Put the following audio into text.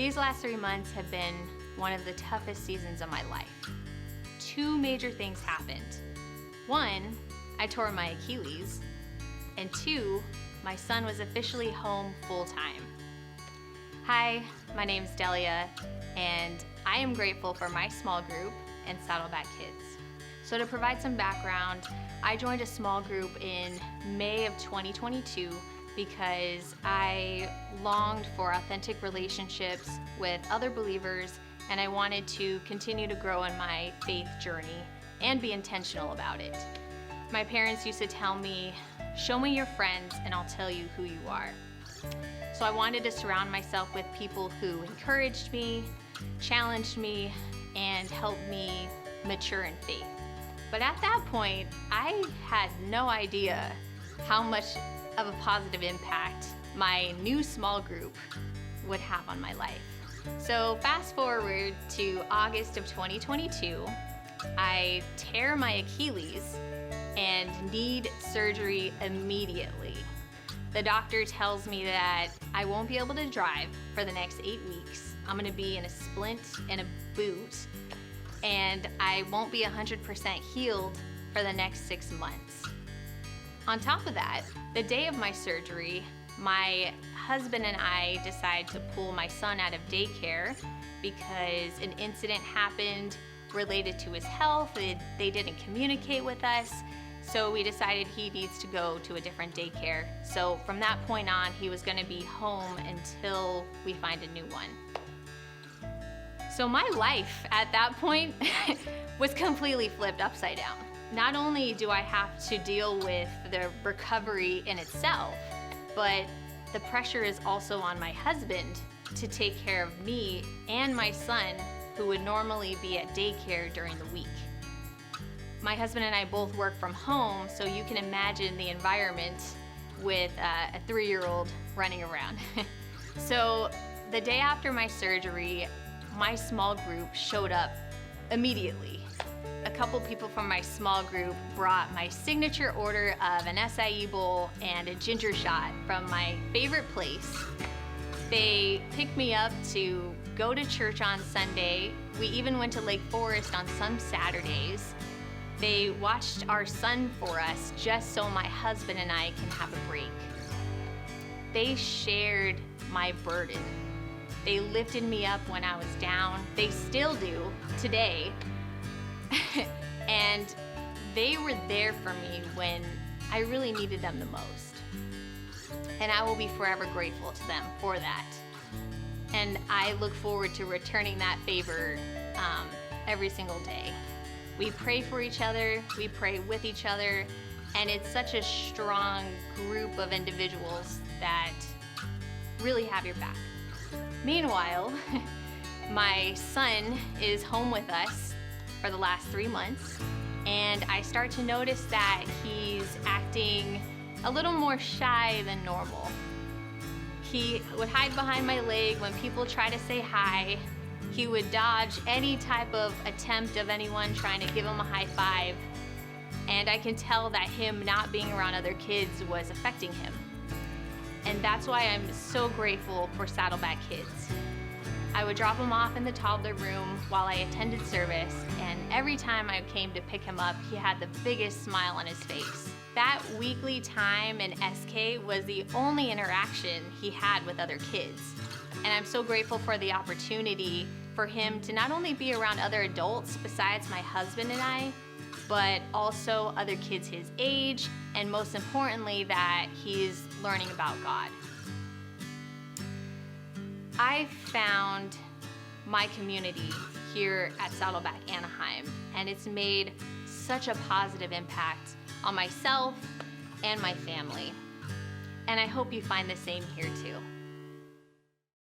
These last 3 months have been one of the toughest seasons of my life. 2 major things happened. 1, I tore my Achilles, and 2, my son was officially home full-time. Hi, my name's Delia, and I am grateful for my small group and Saddleback Kids. So to provide some background, I joined a small group in May of 2022 because I longed for authentic relationships with other believers, and I wanted to continue to grow in my faith journey and be intentional about it. My parents used to tell me, show me your friends and I'll tell you who you are. So I wanted to surround myself with people who encouraged me, challenged me, and helped me mature in faith. But at that point, I had no idea how much of a positive impact my new small group would have on my life. So fast forward to August of 2022, I tear my Achilles and need surgery immediately. The doctor tells me that I won't be able to drive for the next 8 weeks. I'm gonna be in a splint and a boot, and I won't be 100% healed for the next 6 months. On top of that, the day of my surgery, my husband and I decided to pull my son out of daycare because an incident happened related to his health. They didn't communicate with us, so we decided he needs to go to a different daycare. So from that point on, he was gonna be home until we find a new one. So my life at that point was completely flipped upside down. Not only do I have to deal with the recovery in itself, but the pressure is also on my husband to take care of me and my son, who would normally be at daycare during the week. My husband and I both work from home, so you can imagine the environment with a 3-year-old running around. So the day after my surgery, my small group showed up immediately. A couple people from my small group brought my signature order of an acai bowl and a ginger shot from my favorite place. They picked me up to go to church on Sunday. We even went to Lake Forest on some Saturdays. They watched our son for us just so my husband and I can have a break. They shared my burden. They lifted me up when I was down. They still do today. And they were there for me when I really needed them the most. And I will be forever grateful to them for that. And I look forward to returning that favor every single day. We pray for each other, we pray with each other, and it's such a strong group of individuals that really have your back. Meanwhile, my son is home with us for the last 3 months, and I start to notice that he's acting a little more shy than normal. He would hide behind my leg when people try to say hi. He would dodge any type of attempt of anyone trying to give him a high five, and I can tell that him not being around other kids was affecting him. And that's why I'm so grateful for Saddleback Kids. I would drop him off in the toddler room while I attended service, and every time I came to pick him up, he had the biggest smile on his face. That weekly time in SK was the only interaction he had with other kids. And I'm so grateful for the opportunity for him to not only be around other adults besides my husband and I, but also other kids his age, and most importantly, that he's learning about God. I found my community here at Saddleback Anaheim, and it's made such a positive impact on myself and my family. And I hope you find the same here too.